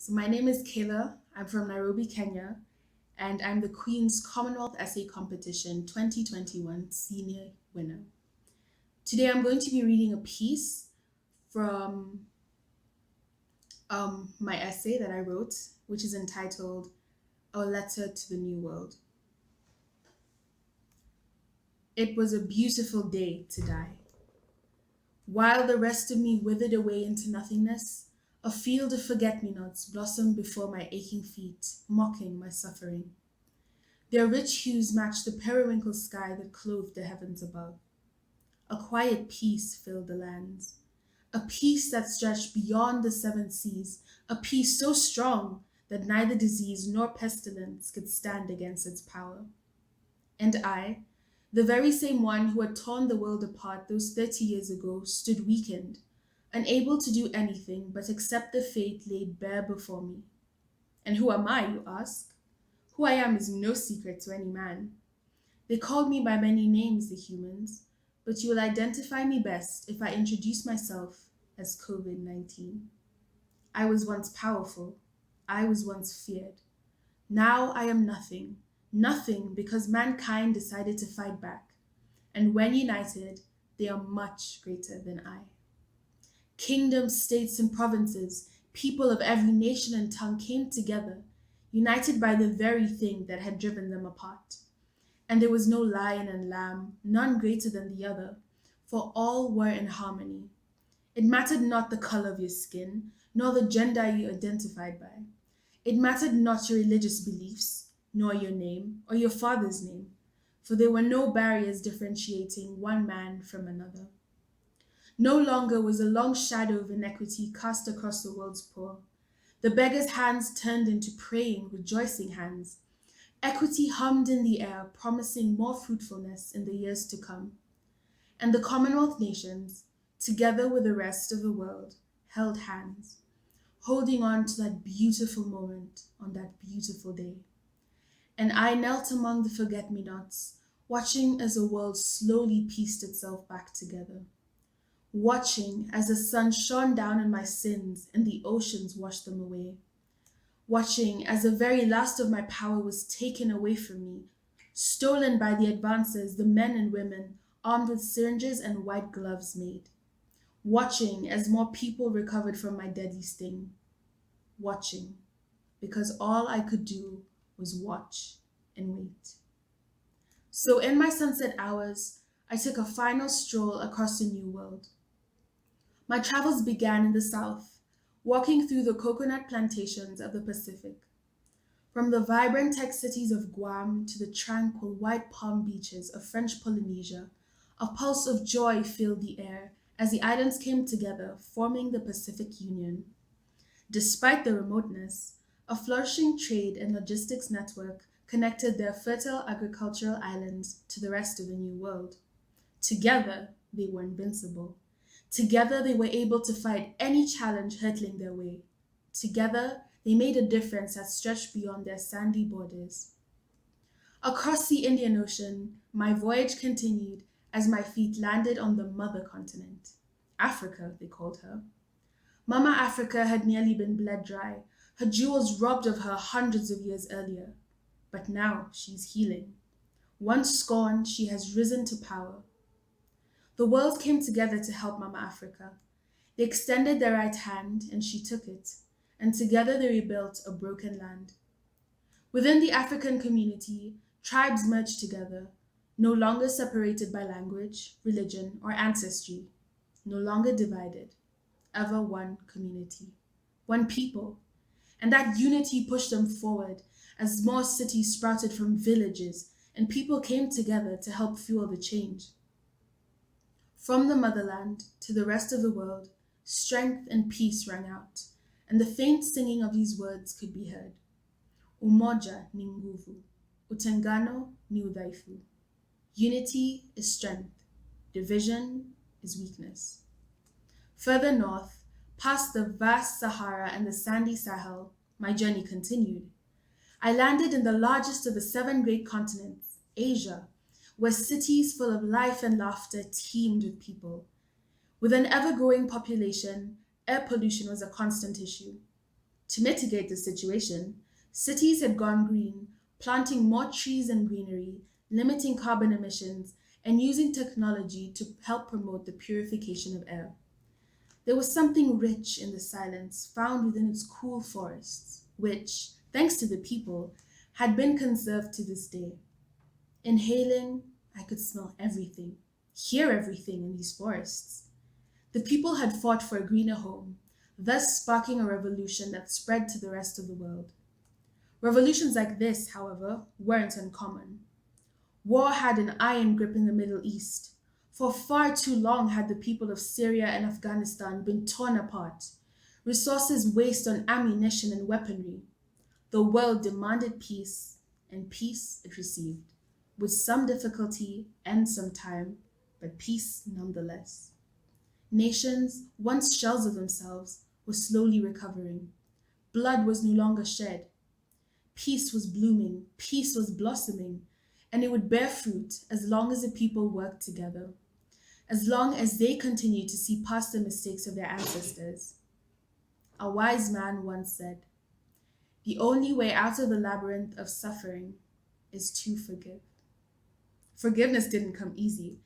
So my name is Kayla. I'm from Nairobi, Kenya, and I'm the Queen's Commonwealth Essay Competition 2021 senior winner. Today I'm going to be reading a piece from my essay that I wrote, which is entitled A Letter to the New World. It was a beautiful day to die. While the rest of me withered away into nothingness, a field of forget-me-nots blossomed before my aching feet, mocking my suffering. Their rich hues matched the periwinkle sky that clothed the heavens above. A quiet peace filled the lands, a peace that stretched beyond the seven seas, a peace so strong that neither disease nor pestilence could stand against its power. And I, the very same one who had torn the world apart those 30 years ago, stood weakened, unable to do anything but accept the fate laid bare before me. And who am I, you ask? Who I am is no secret to any man. They called me by many names, the humans, but you will identify me best if I introduce myself as COVID-19. I was once powerful. I was once feared. Now I am nothing. Nothing because mankind decided to fight back. And when united, they are much greater than I. Kingdoms, states, and provinces, people of every nation and tongue came together, united by the very thing that had driven them apart. And there was no lion and lamb, none greater than the other, for all were in harmony. It mattered not the color of your skin, nor the gender you identified by. It mattered not your religious beliefs, nor your name, or your father's name, for there were no barriers differentiating one man from another. No longer was a long shadow of inequity cast across the world's poor. The beggar's hands turned into praying, rejoicing hands. Equity hummed in the air, promising more fruitfulness in the years to come. And the Commonwealth nations, together with the rest of the world, held hands, holding on to that beautiful moment on that beautiful day. And I knelt among the forget-me-nots, watching as the world slowly pieced itself back together. Watching as the sun shone down on my sins and the oceans washed them away. Watching as the very last of my power was taken away from me, stolen by the advances the men and women armed with syringes and white gloves made. Watching as more people recovered from my deadly sting. Watching, because all I could do was watch and wait. So in my sunset hours, I took a final stroll across the new world. My travels began in the south, walking through the coconut plantations of the Pacific. From the vibrant tech cities of Guam to the tranquil white palm beaches of French Polynesia, a pulse of joy filled the air as the islands came together, forming the Pacific Union. Despite the remoteness, a flourishing trade and logistics network connected their fertile agricultural islands to the rest of the New World. Together, they were invincible. Together, they were able to fight any challenge hurtling their way. Together, they made a difference that stretched beyond their sandy borders. Across the Indian Ocean, my voyage continued as my feet landed on the mother continent. Africa, they called her. Mama Africa had nearly been bled dry, her jewels robbed of her hundreds of years earlier. But now she's healing. Once scorned, she has risen to power. The world came together to help Mama Africa. They extended their right hand, and she took it, and together they rebuilt a broken land. Within the African community, tribes merged together, no longer separated by language, religion, or ancestry, no longer divided, ever one community, one people. And that unity pushed them forward as more cities sprouted from villages and people came together to help fuel the change. From the motherland to the rest of the world, strength and peace rang out, and the faint singing of these words could be heard. Umoja ni nguvu, utengano ni udhaifu. Unity is strength, division is weakness. Further north, past the vast Sahara and the sandy Sahel, my journey continued. I landed in the largest of the 7 great continents, Asia, where cities full of life and laughter teemed with people. With an ever-growing population, air pollution was a constant issue. To mitigate the situation, cities had gone green, planting more trees and greenery, limiting carbon emissions, and using technology to help promote the purification of air. There was something rich in the silence found within its cool forests, which, thanks to the people, had been conserved to this day. Inhaling, I could smell everything, hear everything in these forests. The people had fought for a greener home, thus sparking a revolution that spread to the rest of the world. Revolutions like this, however, weren't uncommon. War had an iron grip in the Middle East. For far too long had the people of Syria and Afghanistan been torn apart, resources waste on ammunition and weaponry. The world demanded peace, and peace it received, with some difficulty and some time, but peace nonetheless. Nations, once shells of themselves, were slowly recovering. Blood was no longer shed. Peace was blooming, peace was blossoming, and it would bear fruit as long as the people worked together, as long as they continued to see past the mistakes of their ancestors. A wise man once said, "The only way out of the labyrinth of suffering is to forgive." Forgiveness didn't come easy.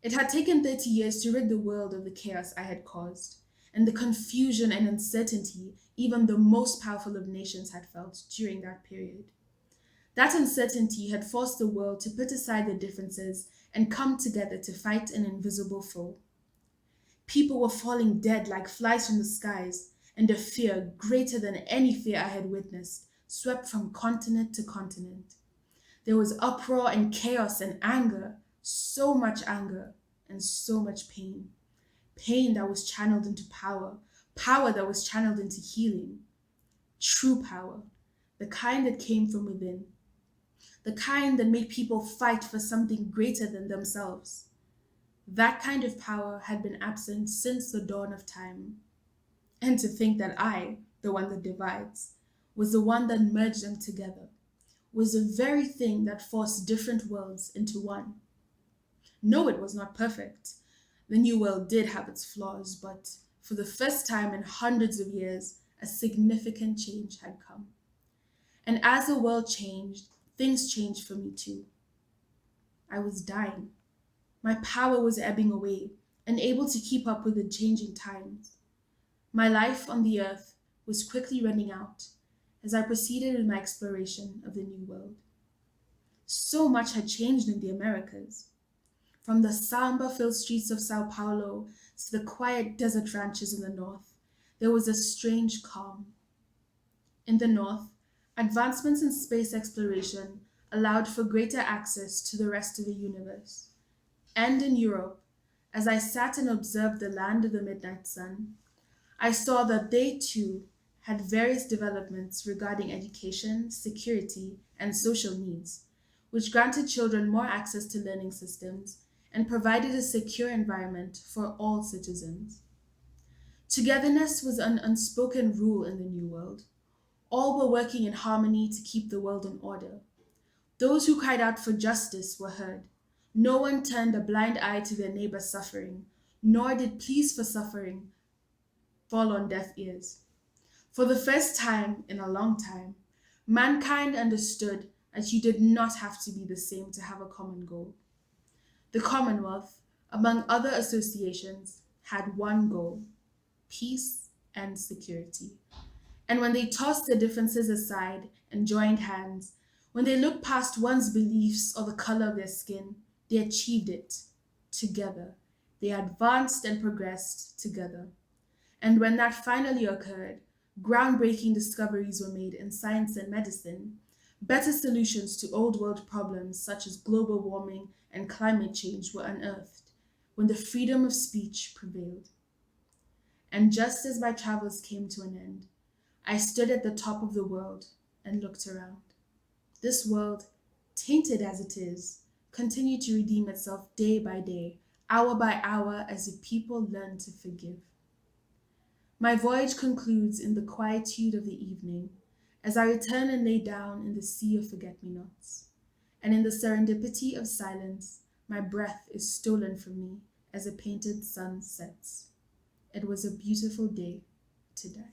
It had taken 30 years to rid the world of the chaos I had caused, and the confusion and uncertainty even the most powerful of nations had felt during that period. That uncertainty had forced the world to put aside their differences and come together to fight an invisible foe. People were falling dead like flies from the skies, and a fear greater than any fear I had witnessed swept from continent to continent. There was uproar and chaos and anger, so much anger and so much pain. Pain that was channeled into power, power that was channeled into healing. True power, the kind that came from within, the kind that made people fight for something greater than themselves. That kind of power had been absent since the dawn of time. And to think that I, the one that divides, was the one that merged them together, was the very thing that forced different worlds into one. No, it was not perfect. The new world did have its flaws, but for the first time in hundreds of years, a significant change had come. And as the world changed, things changed for me too. I was dying. My power was ebbing away, unable to keep up with the changing times. My life on the earth was quickly running out as I proceeded in my exploration of the new world. So much had changed in the Americas. From the samba-filled streets of Sao Paulo to the quiet desert ranches in the north, there was a strange calm. In the north, advancements in space exploration allowed for greater access to the rest of the universe. And in Europe, as I sat and observed the land of the midnight sun, I saw that they too had various developments regarding education, security, and social needs, which granted children more access to learning systems and provided a secure environment for all citizens. Togetherness was an unspoken rule in the New World. All were working in harmony to keep the world in order. Those who cried out for justice were heard. No one turned a blind eye to their neighbor's suffering, nor did pleas for suffering fall on deaf ears. For the first time in a long time, mankind understood that you did not have to be the same to have a common goal. The Commonwealth, among other associations, had one goal: peace and security. And when they tossed their differences aside and joined hands, when they looked past one's beliefs or the color of their skin, they achieved it together. They advanced and progressed together. And when that finally occurred, groundbreaking discoveries were made in science and medicine. Better solutions to old world problems such as global warming and climate change were unearthed when the freedom of speech prevailed. And just as my travels came to an end, I stood at the top of the world and looked around. This world, tainted as it is, continued to redeem itself day by day, hour by hour, as the people learn to forgive. My voyage concludes in the quietude of the evening, as I return and lay down in the sea of forget-me-nots. And in the serendipity of silence, my breath is stolen from me as a painted sun sets. It was a beautiful day to die.